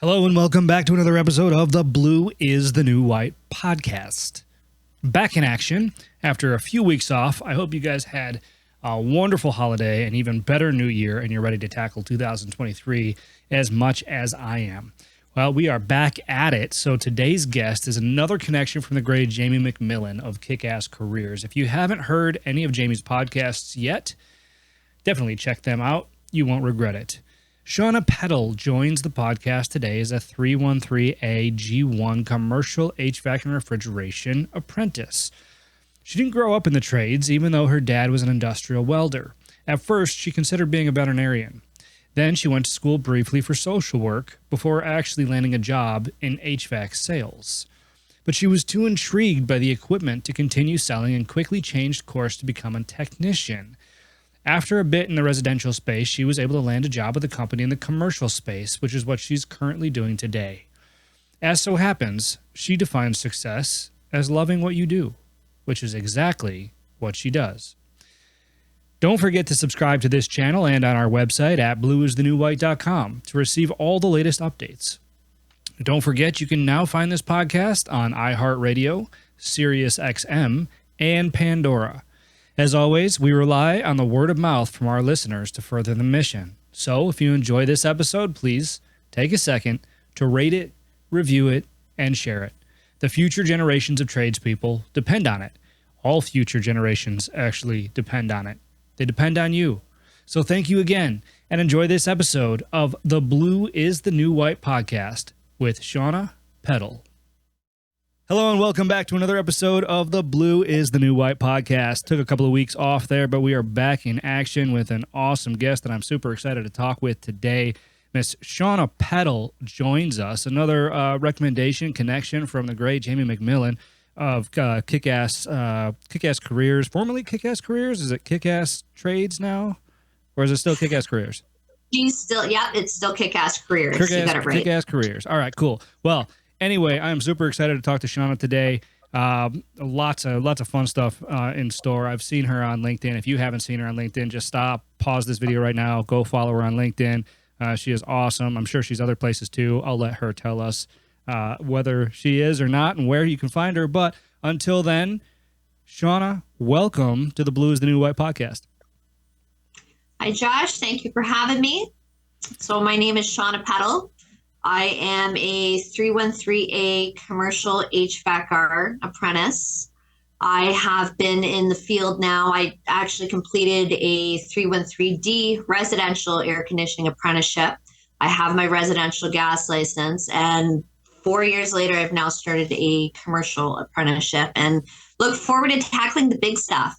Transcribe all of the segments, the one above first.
Hello and welcome back to another episode of the Blue is the New White podcast. Back in action after a few weeks off. I hope you guys had a wonderful holiday and even better new year and you're ready to tackle 2023 as much as I am. Well, we are back at it. So today's guest is another connection from the great Jamie McMillan of Kick-Ass Careers. If you haven't heard any of Jamie's podcasts yet, definitely check them out. You won't regret it. Shawna Peddle joins the podcast today as a 313A G1 Commercial HVAC and Refrigeration Apprentice. She didn't grow up in the trades, even though her dad was an industrial welder. At first, she considered being a veterinarian. Then she went to school briefly for social work before actually landing a job in HVAC sales. But she was too intrigued by the equipment to continue selling and quickly changed course to become a technician. After a bit in the residential space, she was able to land a job with a company in the commercial space, which is what she's currently doing today. As so happens, she defines success as loving what you do, which is exactly what she does. Don't forget to subscribe to this channel and on our website at blueisthenewwhite.com to receive all the latest updates. Don't forget you can now find this podcast on iHeartRadio, SiriusXM, and Pandora. As always, we rely on the word of mouth from our listeners to further the mission. So if you enjoy this episode, please take a second to rate it, review it, and share it. The future generations of tradespeople depend on it. All future generations actually depend on it. They depend on you. So thank you again, and enjoy this episode of the Blue is the New White podcast with Shawna Peddle. Hello and welcome back to another episode of the Blue is the New White podcast. Took a couple of weeks off there, but we are back in action with an awesome guest that I'm super excited to talk with today. Miss Shawna Peddle joins us. Another recommendation, connection from the great Jamie McMillan of Kick-Ass Careers, formerly Kick-Ass Careers. Is it Kick-Ass Trades now? Or is it still Kick-Ass Careers? It's still Kick-Ass Careers. You got it right. Kick-Ass Careers. All right, cool. Well, anyway, I'm super excited to talk to Shawna today. Lots of fun stuff in store. I've seen her on LinkedIn. If you haven't seen her on LinkedIn, just stop, pause this video right now, go follow her on LinkedIn. She is awesome. I'm sure she's other places too. I'll let her tell us whether she is or not and where you can find her. But until then, Shawna, welcome to the Blue is the New White podcast. Hi, Josh. Thank you for having me. So my name is Shawna Peddle. I am a 313A Commercial HVACR Apprentice. I have been in the field now. I actually completed a 313D Residential Air Conditioning Apprenticeship. I have my residential gas license, and 4 years later, I've now started a commercial apprenticeship and look forward to tackling the big stuff.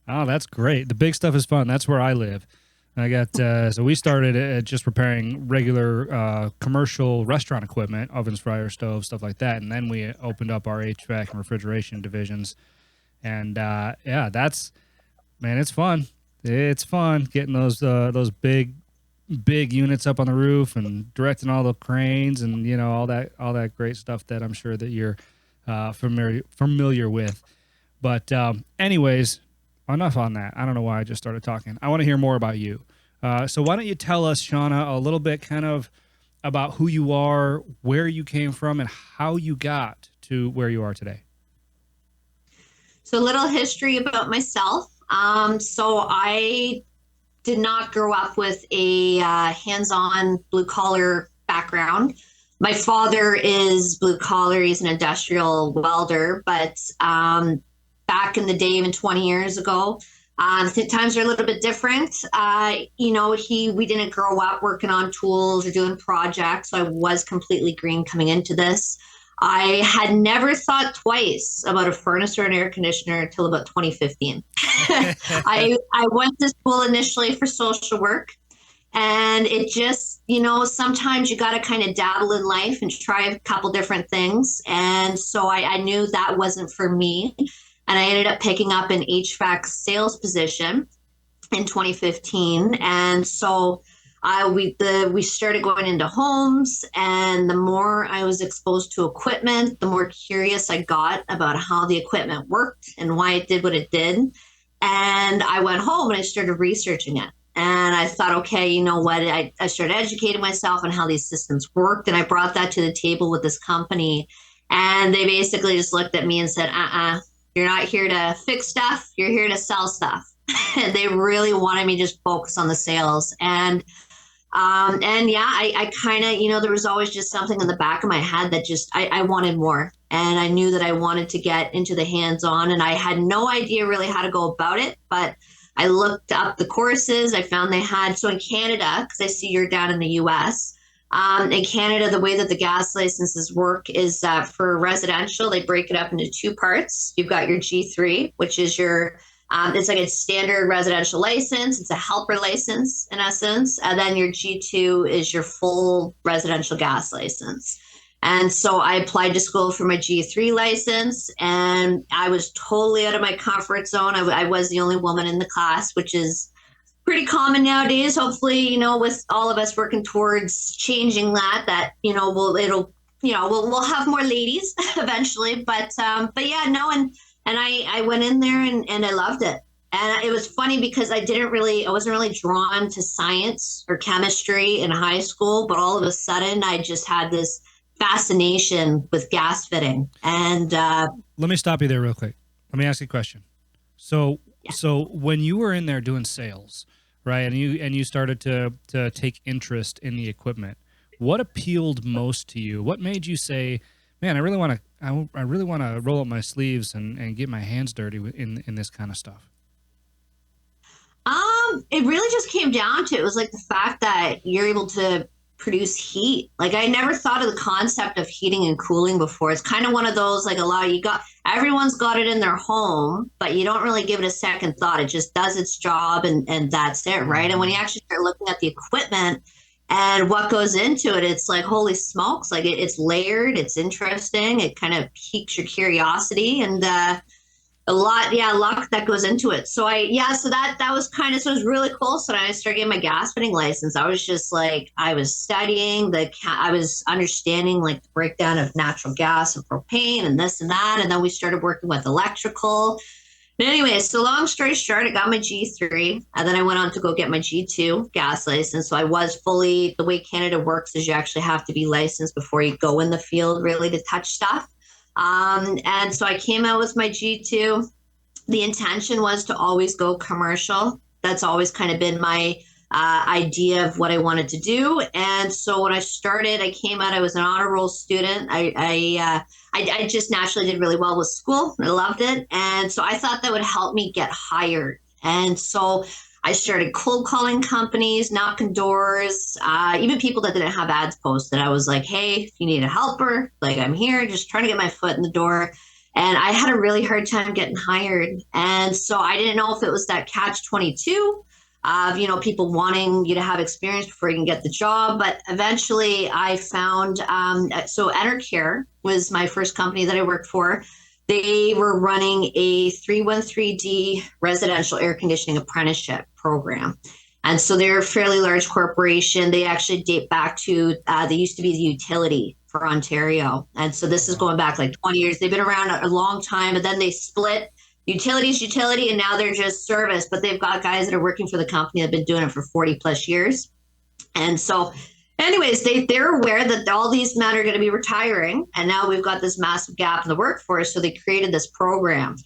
Oh, that's great. The big stuff is fun. That's where I live. I got so we started at just repairing regular commercial restaurant equipment, ovens, fryers, stoves, stuff like that, and then we opened up our HVAC and refrigeration divisions. And it's fun. It's fun getting those big units up on the roof and directing all the cranes and all that great stuff that I'm sure that you're familiar with. But anyways. Enough on that. I don't know why I just started talking. I want to hear more about you. So why don't you tell us, Shawna, a little bit kind of about who you are, where you came from, and how you got to where you are today. So a little history about myself. So I did not grow up with a hands-on blue-collar background. My father is blue-collar. He's an industrial welder, but back in the day, even 20 years ago, times are a little bit different. We didn't grow up working on tools or doing projects. So I was completely green coming into this. I had never thought twice about a furnace or an air conditioner until about 2015. I went to school initially for social work, and it just, sometimes you got to kind of dabble in life and try a couple different things. And so I knew that wasn't for me. And I ended up picking up an HVAC sales position in 2015. And so we started going into homes, and the more I was exposed to equipment, the more curious I got about how the equipment worked and why it did what it did. And I went home and I started researching it. And I thought, okay, you know what? I started educating myself on how these systems worked. And I brought that to the table with this company. And they basically just looked at me and said, you're not here to fix stuff. You're here to sell stuff. And they really wanted me to just focus on the sales. And yeah, I kind of, there was always just something in the back of my head that just, I wanted more. And I knew that I wanted to get into the hands-on, and I had no idea really how to go about it, but I looked up the courses. I found they had, so in Canada, because I see you're down in the US, in Canada, the way that the gas licenses work is for residential, they break it up into two parts. You've got your G3, which is your it's like a standard residential license. It's a helper license in essence. And then your G2 is your full residential gas license. And so I applied to school for my G3 license, and I was totally out of my comfort zone. I was the only woman in the class, which is pretty common nowadays. Hopefully, with all of us working towards changing that, we'll have more ladies eventually. But yeah, no, and I went in there and I loved it. And it was funny because I wasn't really drawn to science or chemistry in high school, but all of a sudden I just had this fascination with gas fitting. And let me stop you there real quick. Let me ask you a question. So when you were in there doing sales, right, and you started to take interest in the equipment, what appealed most to you? What made you say, man, I really want to roll up my sleeves and get my hands dirty in this kind of stuff? It really just came down to, it was like the fact that you're able to produce heat. Like, I never thought of the concept of heating and cooling before. It's kind of one of those, like, everyone's got it in their home, but you don't really give it a second thought. It just does its job, and that's it, right? And when you actually start looking at the equipment and what goes into it, it's like, holy smokes, like it's layered, it's interesting, it kind of piques your curiosity, and a lot that goes into it. So that was kind of, so it was really cool. So when I started getting my gas fitting license, I was just like, I was studying I was understanding like the breakdown of natural gas and propane and this and that. And then we started working with electrical. But anyway, so long story short, I got my G3, and then I went on to go get my G2 gas license. So I was fully, the way Canada works is you actually have to be licensed before you go in the field really to touch stuff. And so I came out with my G2. The intention was to always go commercial. That's always kind of been my idea of what I wanted to do. And so when I started, I came out, I was an honor roll student. I just naturally did really well with school. I loved it. And so I thought that would help me get hired. And so I started cold calling companies, knocking doors, even people that didn't have ads posted. I was like, hey, if you need a helper, like, I'm here, just trying to get my foot in the door. And I had a really hard time getting hired. And so I didn't know if it was that catch-22 of, people wanting you to have experience before you can get the job. But eventually I found, so EnterCare was my first company that I worked for. They were running a 313D residential air conditioning apprenticeship program. And so they're a fairly large corporation. They actually date back to, they used to be the utility for Ontario. And so this is going back like 20 years. They've been around a long time, but then they split utility, and now they're just service. But they've got guys that are working for the company that have been doing it for 40 plus years. And so anyways, they're aware that all these men are going to be retiring, and now we've got this massive gap in the workforce. So they created this program,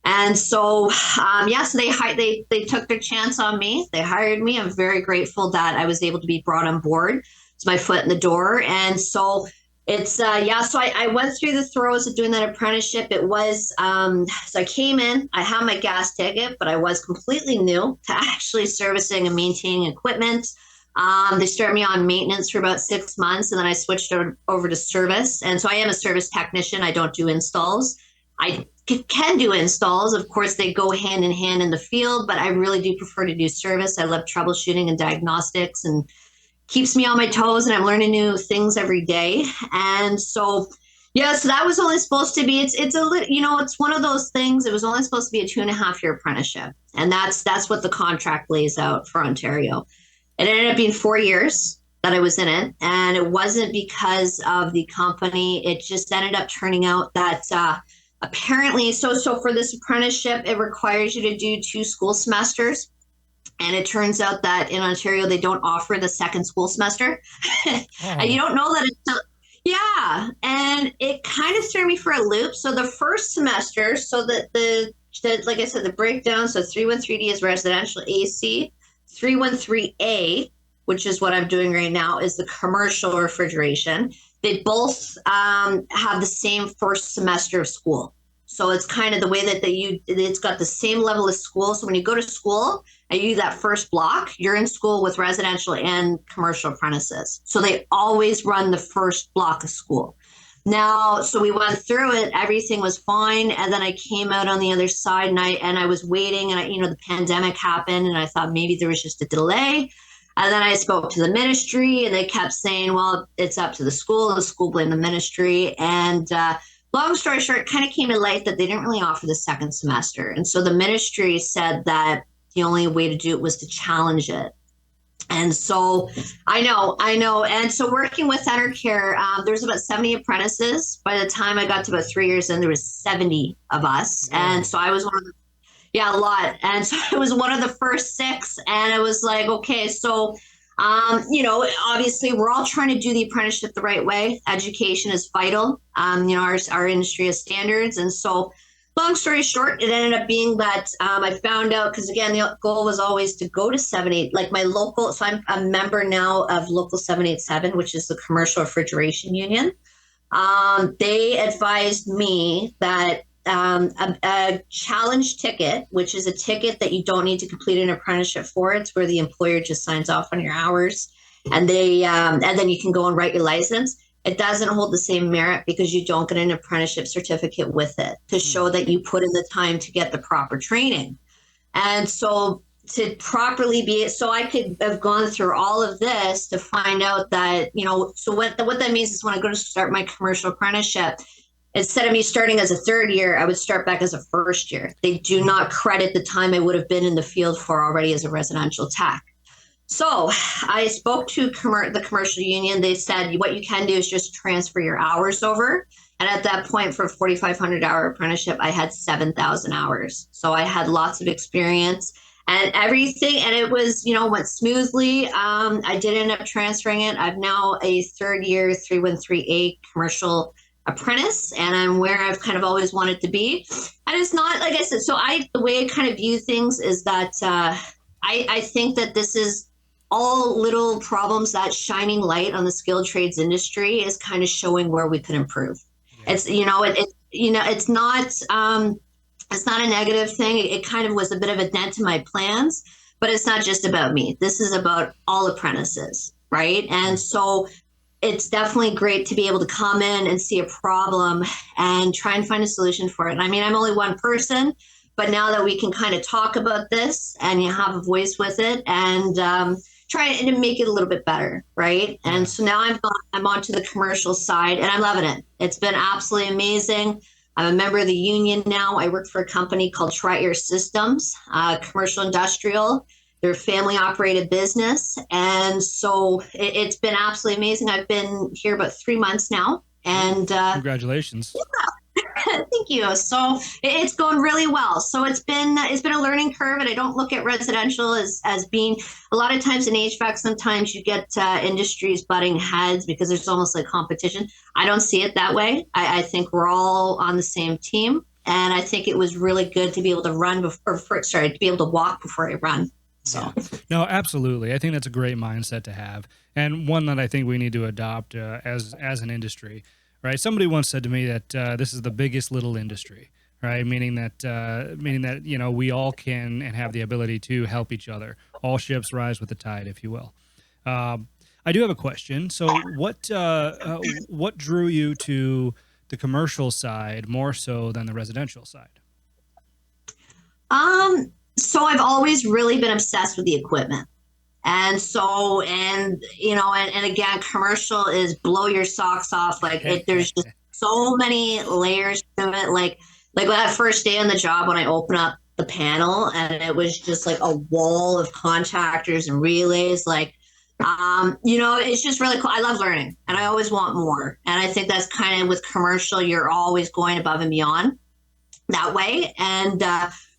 and so so they took their chance on me. They hired me. I'm very grateful that I was able to be brought on board. It's my foot in the door, and so it's so I went through the throes of doing that apprenticeship. It was so I came in. I had my gas ticket, but I was completely new to actually servicing and maintaining equipment. They started me on maintenance for about 6 months, and then I switched over to service. And so I am a service technician. I don't do installs. I can do installs. Of course, they go hand in hand in the field, but I really do prefer to do service. I love troubleshooting and diagnostics, and keeps me on my toes, and I'm learning new things every day. And so, so that was only supposed to be, it's a little, it's one of those things. It was only supposed to be a 2.5-year apprenticeship. And that's what the contract lays out for Ontario. It ended up being 4 years that I was in it, and it wasn't because of the company. It just ended up turning out that apparently, so for this apprenticeship, it requires you to do 2 school semesters. And it turns out that in Ontario, they don't offer the second school semester. And you Oh, don't know that until, yeah. And it kind of threw me for a loop. So the first semester, so that like I said, the breakdown, so 313D is residential AC, 313A, which is what I'm doing right now, is the commercial refrigeration. They both have the same first semester of school. So it's kind of the way that it's got the same level of school. So when you go to school and you do that first block, you're in school with residential and commercial apprentices. So they always run the first block of school. Now, so we went through it, everything was fine. And then I came out on the other side and I was waiting and the pandemic happened and I thought maybe there was just a delay. And then I spoke to the ministry and they kept saying, well, it's up to the school blamed the ministry. And long story short, it kind of came to light that they didn't really offer the second semester. And so the ministry said that the only way to do it was to challenge it. And so I know. And so working with Enercare, there's about 70 apprentices. By the time I got to about 3 years in, there was 70 of us. yeah. And so I was one of the, yeah, a lot. And so I was one of the first six. And it was like, okay, so obviously we're all trying to do the apprenticeship the right way. Education is vital. Our industry has standards. And so long story short, it ended up being that I found out, because again, the goal was always to go to 78, like my local, so I'm a member now of Local 787, which is the Commercial Refrigeration Union. They advised me that a challenge ticket, which is a ticket that you don't need to complete an apprenticeship for. It's where the employer just signs off on your hours, and then you can go and write your license. It doesn't hold the same merit because you don't get an apprenticeship certificate with it to show that you put in the time to get the proper training. And so to properly be, so I could have gone through all of this to find out that, so what that means is when I go to start my commercial apprenticeship, instead of me starting as a third year, I would start back as a first year. They do not credit the time I would have been in the field for already as a residential tech. So I spoke to the commercial union. They said what you can do is just transfer your hours over. And at that point, for a 4,500-hour apprenticeship, I had 7,000 hours. So I had lots of experience and everything. And it was, went smoothly. I did end up transferring it. I'm now a third year 313A commercial apprentice, and I'm where I've kind of always wanted to be. And it's not, like I said, the way I kind of view things is that I think that this is all little problems that shining light on the skilled trades industry is kind of showing where we could improve. Yeah. It's not a negative thing. It kind of was a bit of a dent in my plans, but it's not just about me. This is about all apprentices, right? And so it's definitely great to be able to come in and see a problem and try and find a solution for it. And I mean, I'm only one person, but now that we can kind of talk about this and you have a voice with it and try to make it a little bit better, right? Yeah. And so now I'm onto the commercial side and I'm loving it. It's been absolutely amazing. I'm a member of the union now. I work for a company called Tri-Air Systems, commercial industrial. They're a family operated business. And so it's been absolutely amazing. I've been here about 3 months now. And congratulations. Yeah. Thank you. So it's going really well. So it's been a learning curve, and I don't look at residential as being, a lot of times in HVAC, sometimes you get industries butting heads because there's almost like competition. I don't see it that way. I think we're all on the same team, and I think it was really good to be able to to be able to walk before I run. So no, absolutely. I think that's a great mindset to have, and one that I think we need to adopt as an industry. Right. Somebody once said to me that this is the biggest little industry, right? Meaning that, we all can and have the ability to help each other. All ships rise with the tide, if you will. I do have a question. So what drew you to the commercial side more so than the residential side? So I've always really been obsessed with the equipment. And so, and again, commercial is blow your socks off. Like there's just so many layers to it. Like that first day on the job when I opened up the panel and it was just like a wall of contactors and relays. Like, it's just really cool. I love learning and I always want more. And I think that's kind of with commercial, you're always going above and beyond that way. And,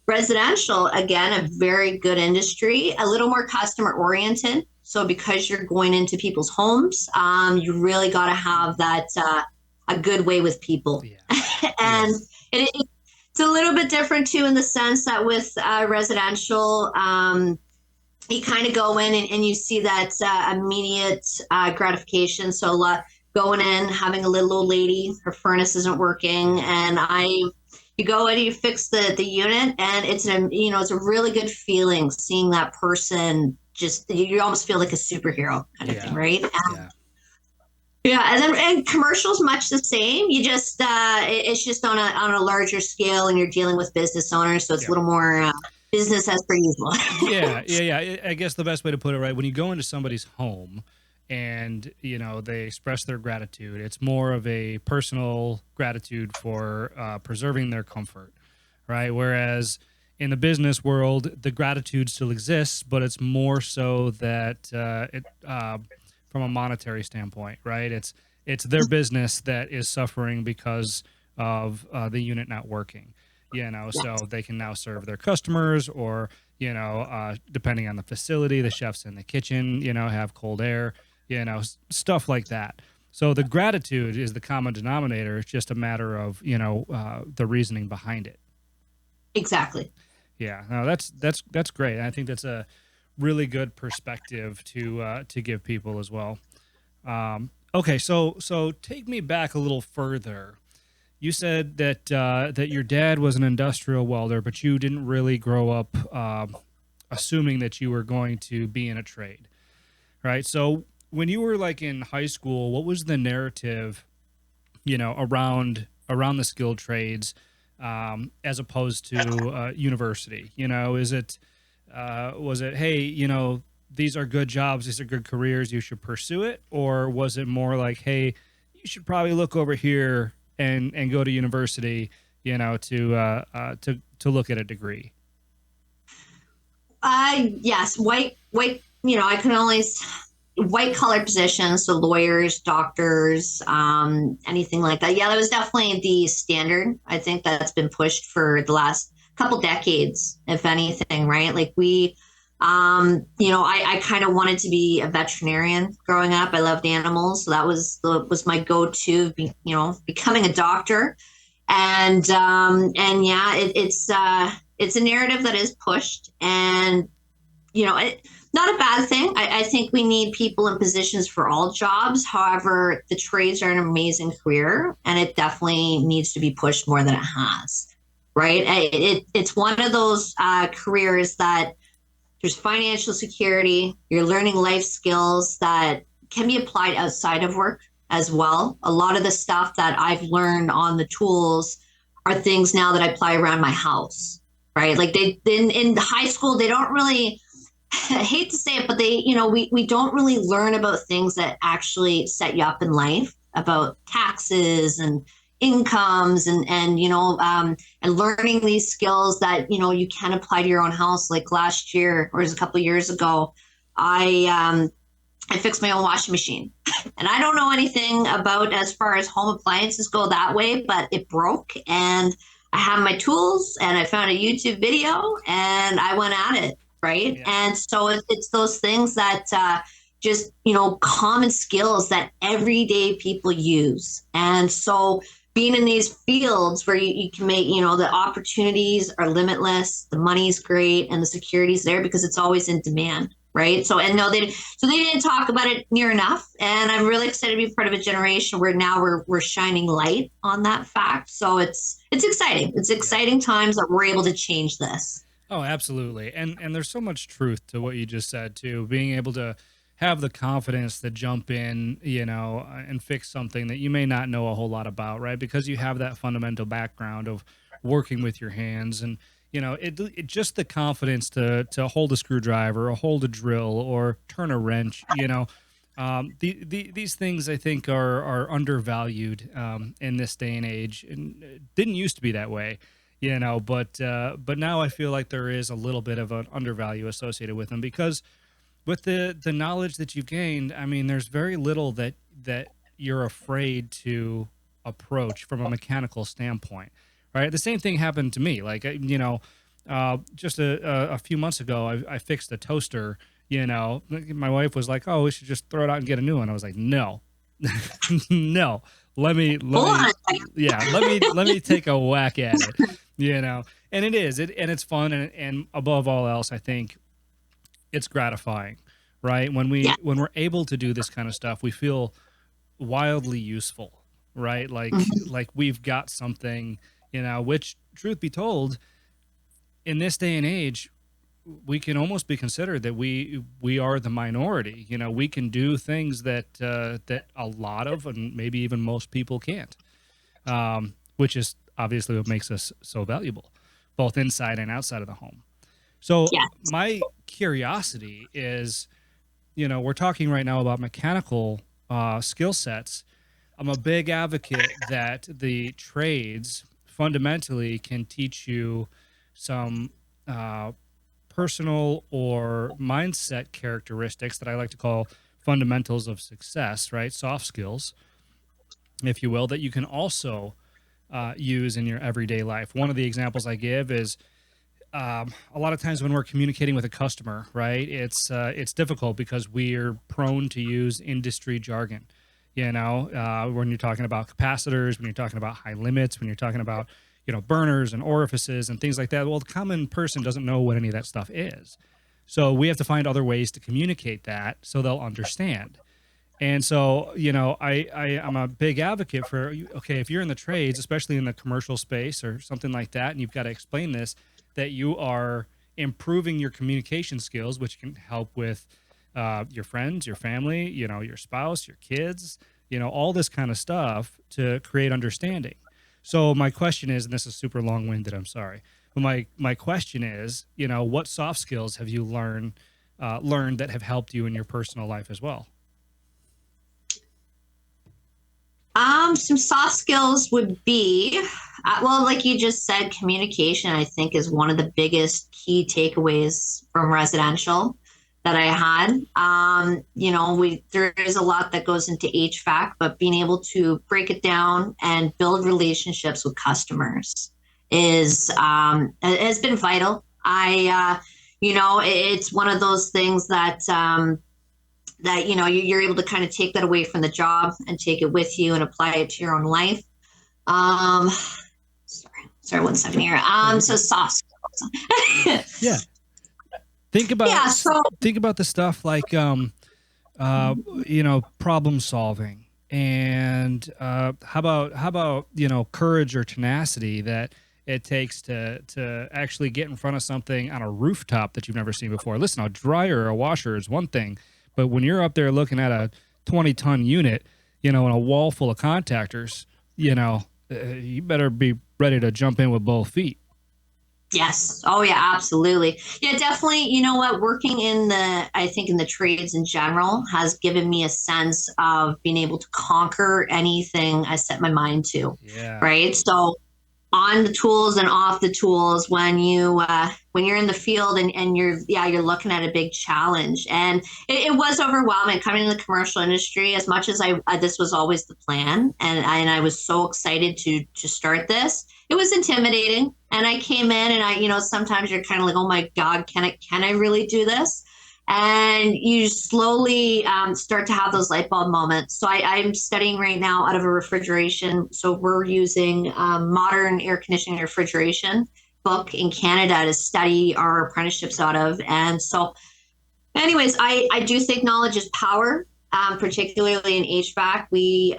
Residential, again, a very good industry, a little more customer oriented. So because you're going into people's homes, you really got to have that a good way with people. Yeah. And Yes. it's a little bit different too, in the sense that with residential, you kind of go in and you see that immediate gratification. So going in, having a little old lady, her furnace isn't working, and you go in, you fix the unit, and it's it's a really good feeling seeing that person. Just you almost feel like a superhero kind of thing, Yeah. right? Yeah. Yeah, and commercials much the same. You just it's just on a larger scale, and you're dealing with business owners, so it's a Yeah. little more business as per usual. Yeah, yeah, yeah. I guess the best way to put it, right, when you go into somebody's home and, they express their gratitude, it's more of a personal gratitude for preserving their comfort, right? Whereas in the business world, the gratitude still exists, but it's more so that from a monetary standpoint, right? It's their business that is suffering because of the unit not working. So they can now serve their customers, or depending on the facility, the chefs in the kitchen, have cold air, stuff like that. So the gratitude is the common denominator. It's just a matter of the reasoning behind it. Exactly. Yeah, no, that's great. I think that's a really good perspective to give people as well. Okay, so take me back a little further. You said that your dad was an industrial welder, but you didn't really grow up assuming that you were going to be in a trade, right? So when you were like in high school, what was the narrative, around the skilled trades, as opposed to university? Is it was it, hey, these are good jobs, these are good careers, you should pursue it, or was it more like, hey, you should probably look over here and go to university, to look at a degree? Yes, white. I can only white collar positions, so lawyers, doctors, anything like that. Yeah, that was definitely the standard. I think that's been pushed for the last couple decades, if anything, right? Like I kind of wanted to be a veterinarian growing up. I loved animals, so that was my go-to. Becoming a doctor, and yeah, it's a narrative that is pushed, and not a bad thing. I think we need people in positions for all jobs. However, the trades are an amazing career, and it definitely needs to be pushed more than it has. Right? It's one of those careers that there's financial security. You're learning life skills that can be applied outside of work as well. A lot of the stuff that I've learned on the tools are things now that I apply around my house. Right? Like they in high school, they don't really. I hate to say it, but we don't really learn about things that actually set you up in life, about taxes and incomes, and learning these skills that you can apply to your own house. Like last year, or it was a couple of years ago, I fixed my own washing machine, and I don't know anything about as far as home appliances go that way, but it broke, and I have my tools, and I found a YouTube video, and I went at it. Right. Yeah. And so it's those things that just, common skills that everyday people use. And so being in these fields where you can make, the opportunities are limitless, the money's great, and the security's there because it's always in demand. Right. So, and no, they didn't talk about it near enough. And I'm really excited to be part of a generation where now we're shining light on that fact. So it's exciting. It's exciting times that we're able to change this. Oh, absolutely. And there's so much truth to what you just said too. Being able to have the confidence to jump in, and fix something that you may not know a whole lot about, right? Because you have that fundamental background of working with your hands, and it just the confidence to hold a screwdriver or hold a drill or turn a wrench, these things I think are undervalued in this day and age, and it didn't used to be that way. But now I feel like there is a little bit of an undervalue associated with them, because with the knowledge that you've gained, I mean, there's very little that you're afraid to approach from a mechanical standpoint, right? The same thing happened to me. Like, just a few months ago, I fixed a toaster. My wife was like, "Oh, we should just throw it out and get a new one." I was like, "No, no, let Hold me, on. yeah, let me take a whack at it." And and it's fun, and above all else, I think it's gratifying, right? Yeah. When we're able to do this kind of stuff, we feel wildly useful, right? Mhm. Like we've got something, which, truth be told, in this day and age, we can almost be considered that we are the minority. We can do things that that a lot of, and maybe even most people can't, which is obviously what makes us so valuable, both inside and outside of the home. So Yeah. my curiosity is, we're talking right now about mechanical skill sets. I'm a big advocate that the trades fundamentally can teach you some personal or mindset characteristics that I like to call fundamentals of success, right? Soft skills, if you will, that you can also use in your everyday life. One of the examples I give is a lot of times when we're communicating with a customer, right? It's difficult because we're prone to use industry jargon. When you're talking about capacitors, when you're talking about high limits, when you're talking about burners and orifices and things like that. Well, the common person doesn't know what any of that stuff is, so we have to find other ways to communicate that so they'll understand. And so, I'm a big advocate for, okay, if you're in the trades, especially in the commercial space or something like that, and you've got to explain this, that you are improving your communication skills, which can help with your friends, your family, your spouse, your kids, all this kind of stuff to create understanding. So my question is, and this is super long-winded, I'm sorry, but my question is, what soft skills have you learned that have helped you in your personal life as well? Some soft skills would be, well, like you just said, communication, I think, is one of the biggest key takeaways from residential that I had. There is a lot that goes into HVAC, but being able to break it down and build relationships with customers has been vital. It's one of those things that you're able to kind of take that away from the job and take it with you and apply it to your own life. um sorry, 1 second here. So soft skills. Yeah. Think about Yeah, so think about the stuff like problem solving, and how about courage or tenacity that it takes to actually get in front of something on a rooftop that you've never seen before. Listen, a dryer or a washer is one thing, but when you're up there looking at a 20-ton unit, and a wall full of contactors, you better be ready to jump in with both feet. yes. Oh yeah, absolutely. Yeah, definitely. You know what? Working I think in the trades in general has given me a sense of being able to conquer anything I set my mind to. Yeah. Right. So on the tools and off the tools, when you're in the field and you're looking at a big challenge, and it was overwhelming coming to the commercial industry. As much as this was always the plan, and I was so excited to start this, it was intimidating. And I came in, and sometimes you're kind of like, oh my god, can I really do this? And you slowly start to have those light bulb moments. So I'm studying right now out of a refrigeration. So we're using modern air conditioning refrigeration book in Canada to study our apprenticeships out of. And so, anyways, I do think knowledge is power. Particularly in HVAC,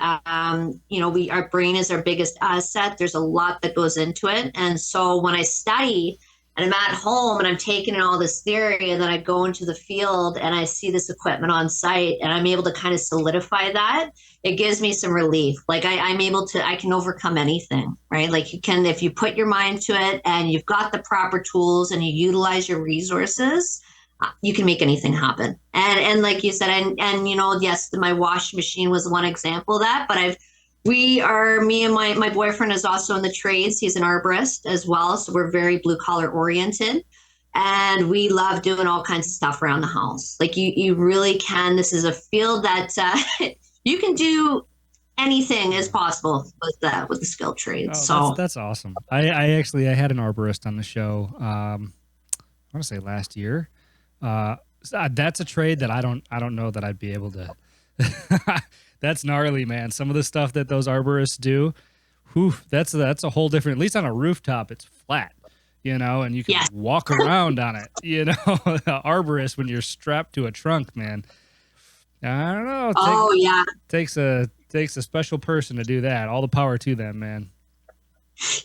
our brain is our biggest asset. There's a lot that goes into it, and so when I study and I'm at home and I'm taking in all this theory, and then I go into the field and I see this equipment on site and I'm able to kind of solidify that, it gives me some relief. Like I can overcome anything, right? Like you can, if you put your mind to it and you've got the proper tools and you utilize your resources, you can make anything happen. And like you said, and yes, my washing machine was one example of that, but me and my boyfriend is also in the trades. He's an arborist as well. So we're very blue collar oriented. And we love doing all kinds of stuff around the house. Like you really can. This is a field that you can do Yeah. anything is possible with the skilled trades. Oh, So that's awesome. I had an arborist on the show. I want to say last year. That's a trade that I don't know that I'd be able to. That's gnarly, man. Some of the stuff that those arborists do, whew, that's a whole different. At least on a rooftop, it's flat, and you can yes. walk around on it. Arborist when you're strapped to a trunk, man. I don't know. Oh yeah. Takes a special person to do that. All the power to them, man.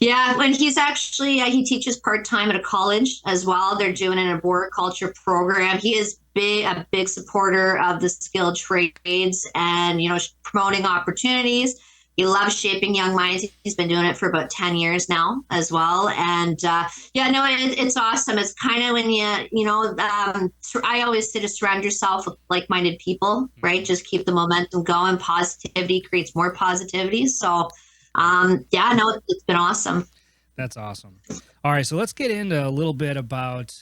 Yeah, when he's actually he teaches part time at a college as well. They're doing an arboriculture program. He is a big supporter of the skilled trades and promoting opportunities. He loves shaping young minds. He's been doing it for about 10 years now as well. And yeah, no, it's awesome. It's kind of when I always say to surround yourself with like minded people, right? Just keep the momentum going. Positivity creates more positivity. So, yeah, no, it's been awesome. That's awesome. All right, so let's get into a little bit about,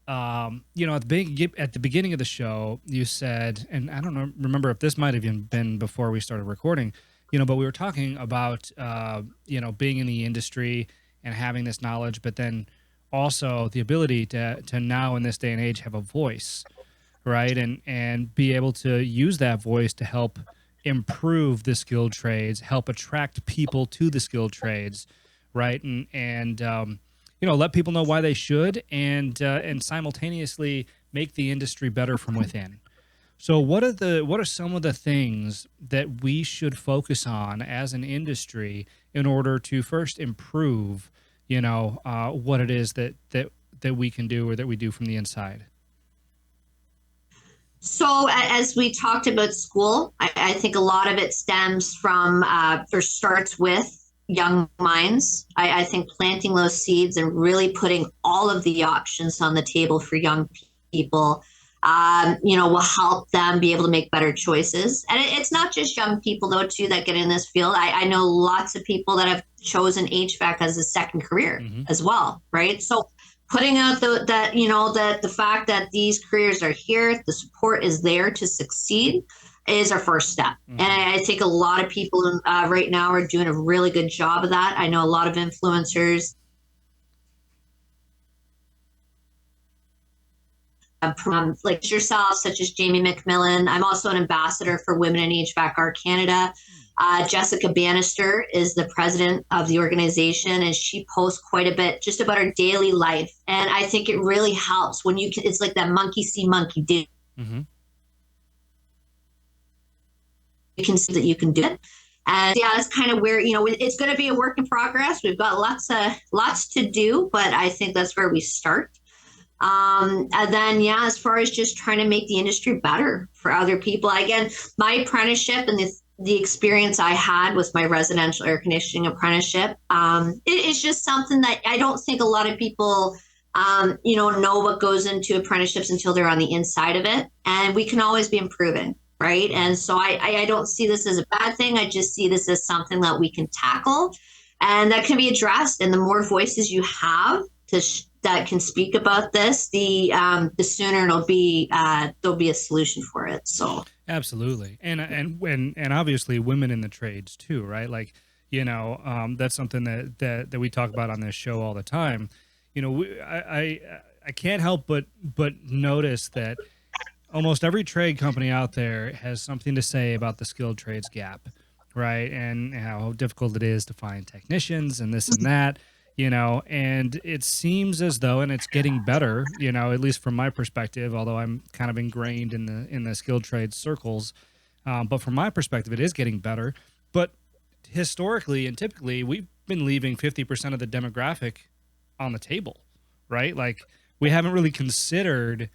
at the beginning of the show, you said, and I don't know, remember if this might have even been before we started recording, but we were talking about, being in the industry and having this knowledge, but then also the ability to now in this day and age have a voice, right, and be able to use that voice to help improve the skilled trades, help attract people to the skilled trades, right, and let people know why they should, and simultaneously make the industry better from within. So what are some of the things that we should focus on as an industry in order to first improve, what it is that we can do or that we do from the inside? So, as we talked about school, I think a lot of it stems from or starts with young minds. I think planting those seeds and really putting all of the options on the table for young people, will help them be able to make better choices. And it's not just young people, though, too, that get in this field. I know lots of people that have chosen HVAC as a second career as well, right? So, putting out the fact that these careers are here, the support is there to succeed is our first step. And I think a lot of people right now are doing a really good job of that. I know a lot of influencers like yourself, such as Jamie McMillan. I'm also an ambassador for Women in HVACR Canada. Jessica Bannister is the president of the organization, and she posts quite a bit just about her daily life. And I think it really helps when it's like that monkey see, monkey do. Mm-hmm. You can see that you can do it. And yeah, that's kind of where, it's going to be a work in progress. We've got lots to do, but I think that's where we start. And then, yeah, as far as just trying to make the industry better for other people, again, my apprenticeship and the experience I had with my residential air conditioning apprenticeship, it is just something that I don't think a lot of people, know what goes into apprenticeships until they're on the inside of it. And we can always be improving, right? And so I don't see this as a bad thing. I just see this as something that we can tackle and that can be addressed. And the more voices you have that can speak about this, the sooner there'll be a solution for it. So absolutely, and obviously women in the trades too, right? Like that's something that we talk about on this show all the time. I can't help but notice that almost every trade company out there has something to say about the skilled trades gap, right? And how difficult it is to find technicians and this and that. And it seems as though, and it's getting better, at least from my perspective, although I'm kind of ingrained in the skilled trades circles. But from my perspective, it is getting better. But historically and typically, we've been leaving 50% of the demographic on the table, right? Like we haven't really considered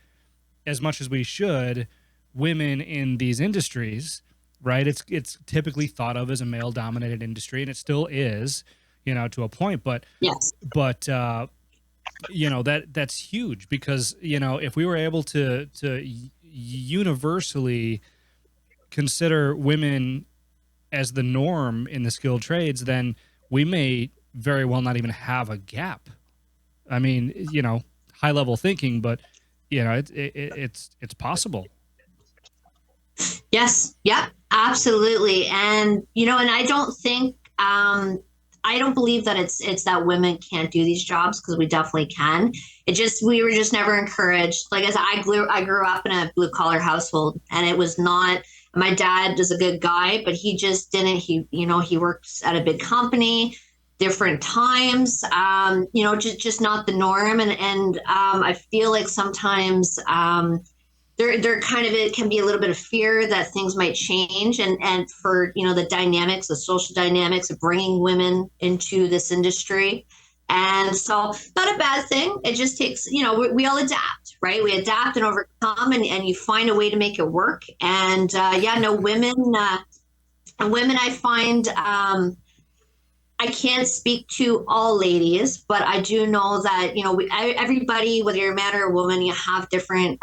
as much as we should women in these industries, right? It's typically thought of as a male dominated industry, and it still is, to a point, but yes, that's huge because, if we were able to universally consider women as the norm in the skilled trades, then we may very well not even have a gap. I mean, high level thinking, but it's possible. Yes. Yep. Absolutely. And, and I don't think, I don't believe that it's that women can't do these jobs because we definitely can. We were just never encouraged. Like I said, I grew up in a blue collar household, and it was not. My dad is a good guy, but he just didn't. He works at a big company, different times. Just not the norm. And I feel like sometimes. They're kind of, it can be a little bit of fear that things might change, and for the dynamics, the social dynamics of bringing women into this industry. And so, not a bad thing. It just takes, we all adapt, right? We adapt and overcome, and you find a way to make it work. And yeah, no, women I find, I can't speak to all ladies, but I do know that, everybody, whether you're a man or a woman, you have different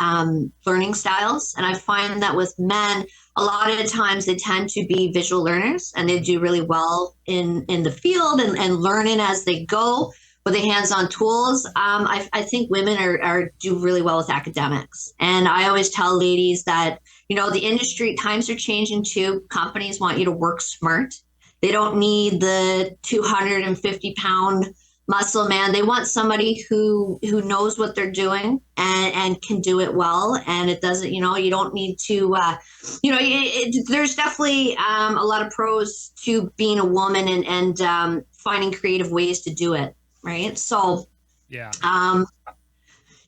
learning styles. And I find that with men, a lot of the times they tend to be visual learners, and they do really well in the field, and learning as they go with the hands-on tools. I think women are do really well with academics. And I always tell ladies that, the industry times are changing too. Companies want you to work smart. They don't need the 250-pound muscle man. They want somebody who knows what they're doing, and can do it well. And it doesn't, you don't need to, there's definitely a lot of pros to being a woman, and finding creative ways to do it. Right. So, Yeah.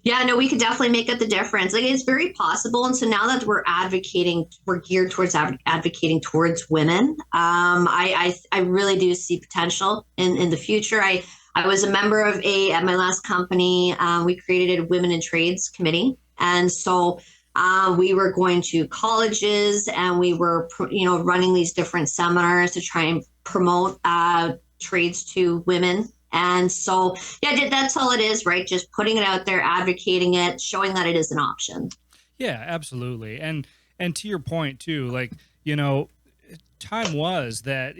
Yeah, no, we could definitely make up the difference. Like, it's very possible. And so now that we're geared towards advocating towards women. I really do see potential in the future. I was a member of at my last company, we created a women in trades committee. And so we were going to colleges, and we were, running these different seminars to try and promote trades to women. And so, yeah, that's all it is, right? Just putting it out there, advocating it, showing that it is an option. Yeah, absolutely. And to your point too, like, time was that,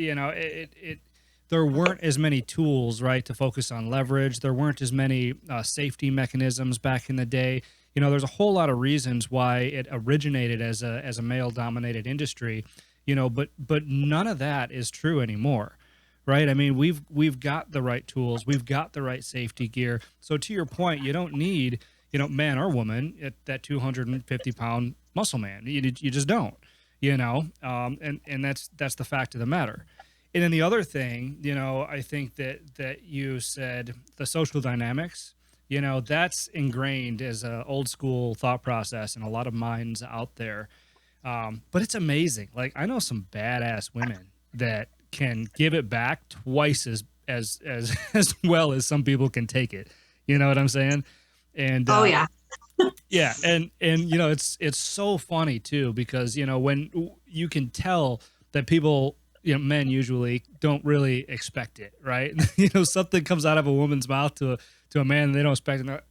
there weren't as many tools, right, to focus on leverage. There weren't as many safety mechanisms back in the day. There's a whole lot of reasons why it originated as a male dominated industry, but none of that is true anymore. Right. I mean, we've got the right tools. We've got the right safety gear. So to your point, you don't need, man or woman, that 250-pound muscle man. You just don't, and that's the fact of the matter. And then the other thing, I think that you said, the social dynamics, that's ingrained as an old school thought process in a lot of minds out there. But it's amazing. Like, I know some badass women that can give it back twice as well as some people can take it. You know what I'm saying? And yeah. Yeah, and it's so funny too, because when you can tell that people, men usually don't really expect it, right? Something comes out of a woman's mouth to a man, and they don't expect it.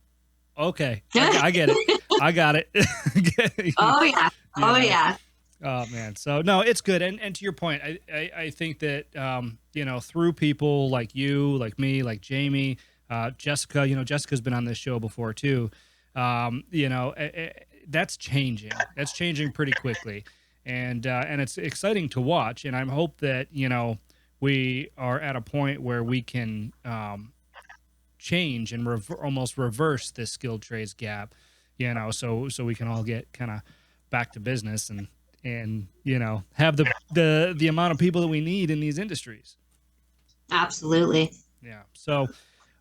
Okay, I get it. I got it. Oh yeah. Oh yeah. Oh man. So no, it's good. And to your point, I think that, through people like you, like me, like Jamie, Jessica, Jessica's been on this show before too. That's changing. That's changing pretty quickly. And it's exciting to watch. And I hope that, we are at a point where we can, change and almost reverse this skilled trades gap, so we can all get kind of back to business, and have the amount of people that we need in these industries. Absolutely. Yeah. So,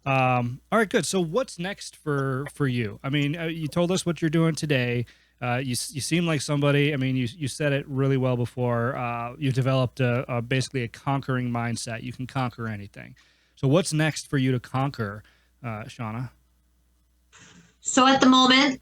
all right, good. So what's next for you? I mean, you told us what you're doing today. You seem like somebody, I mean, you said it really well before. You developed basically a conquering mindset. You can conquer anything. So what's next for you to conquer, Shawna? So at the moment,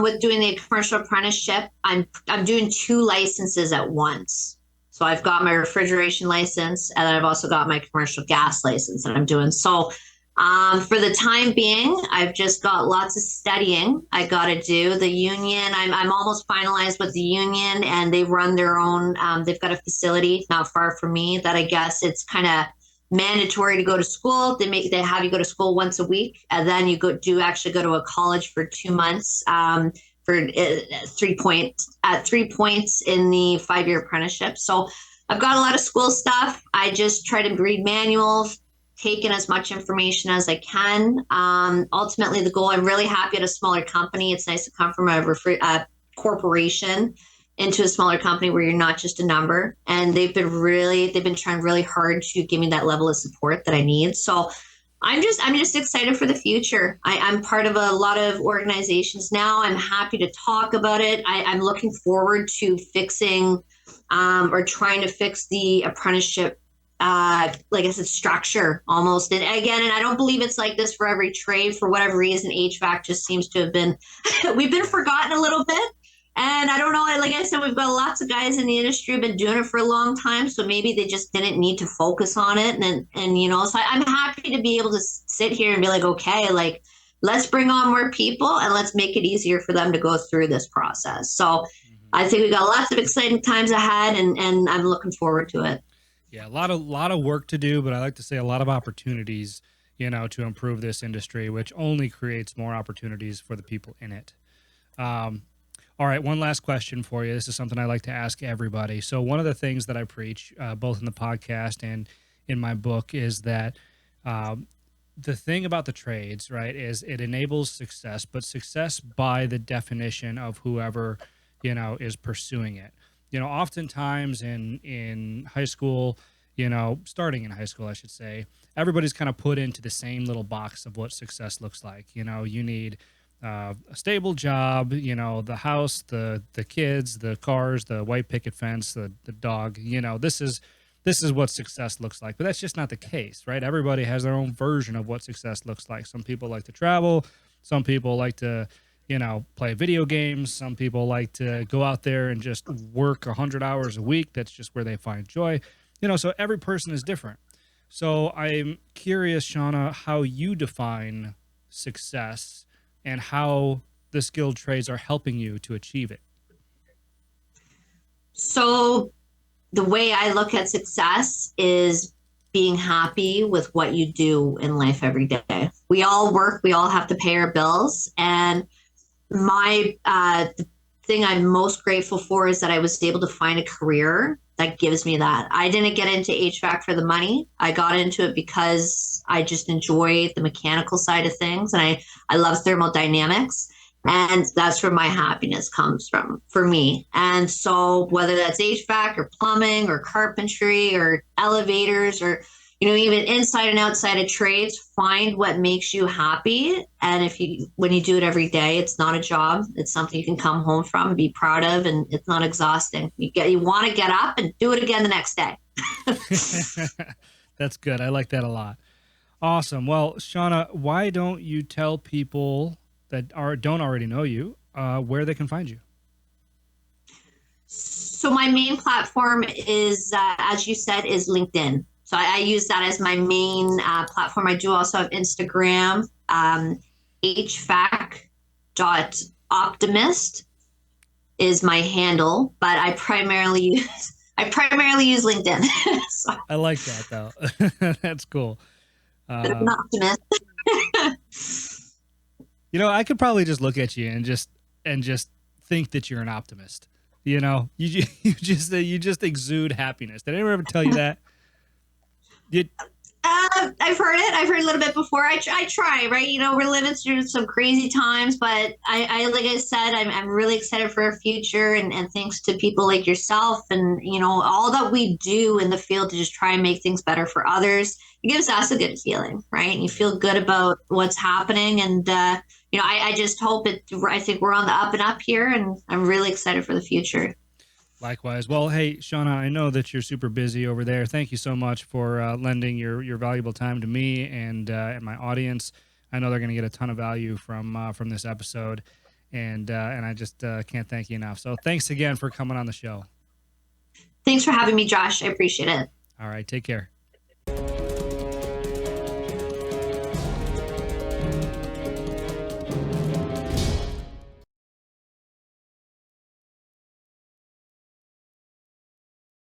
with doing the commercial apprenticeship, I'm doing 2 licenses at once. So I've got my refrigeration license, and then I've also got my commercial gas license that I'm doing. So for the time being, I've just got lots of studying I got to do. The union, I'm almost finalized with the union, and they run their own. They've got a facility not far from me that I guess it's kind of mandatory to go to school. They have you go to school once a week, and then you actually go to a college for 2 months for for 3 points at 3 points in the 5-year apprenticeship. So I've got a lot of school stuff. I just try to read manuals, take in as much information as I can. Ultimately, the goal, I'm really happy at a smaller company. It's nice to come from a corporation into a smaller company where you're not just a number. And they've been trying really hard to give me that level of support that I need. So I'm just excited for the future. I'm part of a lot of organizations now. I'm happy to talk about it. I'm looking forward to fixing or trying to fix the apprenticeship, like I said, structure almost. And again, and I don't believe it's like this for every trade. For whatever reason, HVAC just seems to have been, we've been forgotten a little bit. And I don't know, like I said, we've got lots of guys in the industry who've been doing it for a long time. So maybe they just didn't need to focus on it. And you know, so I'm happy to be able to sit here and be like, okay, like, let's bring on more people and let's make it easier for them to go through this process. So I think we got lots of exciting times ahead, and I'm looking forward to it. Yeah, a lot of work to do, but I like to say a lot of opportunities, you know, to improve this industry, which only creates more opportunities for the people in it. All right, one last question for you. This is something I like to ask everybody. So one of the things that I preach, both in the podcast and in my book, is that the thing about the trades, right, is it enables success, but success by the definition of whoever, you know, is pursuing it. You know, oftentimes in high school, you know, starting in high school, I should say, everybody's kind of put into the same little box of what success looks like. You know, you need a stable job, you know, the house, the kids, the cars, the white picket fence, the dog. You know, this is what success looks like. But that's just not the case, right? Everybody has their own version of what success looks like. Some people like to travel. Some people like to, you know, play video games. Some people like to go out there and just work 100 hours a week. That's just where they find joy. You know, so every person is different. So I'm curious, Shawna, how you define success and how the skilled trades are helping you to achieve it. So the way I look at success is being happy with what you do in life every day. We all work, we all have to pay our bills. And the thing I'm most grateful for is that I was able to find a career that gives me that. I didn't get into HVAC for the money. I got into it because I just enjoy the mechanical side of things. And I love thermodynamics. And that's where my happiness comes from for me. And so whether that's HVAC or plumbing or carpentry or elevators or, you know, even inside and outside of trades, find what makes you happy. And when you do it every day, it's not a job. It's something you can come home from, be proud of, and it's not exhausting. You want to get up and do it again the next day. That's good. I like that a lot. Awesome. Well, Shawna, why don't you tell people that don't already know you where they can find you? So my main platform is, as you said, is LinkedIn. So I use that as my main platform. I do also have Instagram, HVAC.optimist is my handle, but I primarily use LinkedIn. So, I like that though. That's cool. I'm an optimist. You know, I could probably just look at you and just think that you're an optimist. You know, you just exude happiness. Did anyone ever tell you that? I've heard it. I've heard a little bit before. I try, right? You know, we're living through some crazy times, but I like I said, I'm really excited for our future, and thanks to people like yourself and, you know, all that we do in the field to just try and make things better for others. It gives us a good feeling, right? And you feel good about what's happening. And, you know, I just hope I think we're on the up and up here, and I'm really excited for the future. Likewise. Well, hey, Shawna, I know that you're super busy over there. Thank you so much for lending your valuable time to me and my audience. I know they're going to get a ton of value from this episode, and I just can't thank you enough. So thanks again for coming on the show. Thanks for having me, Josh. I appreciate it. All right. Take care.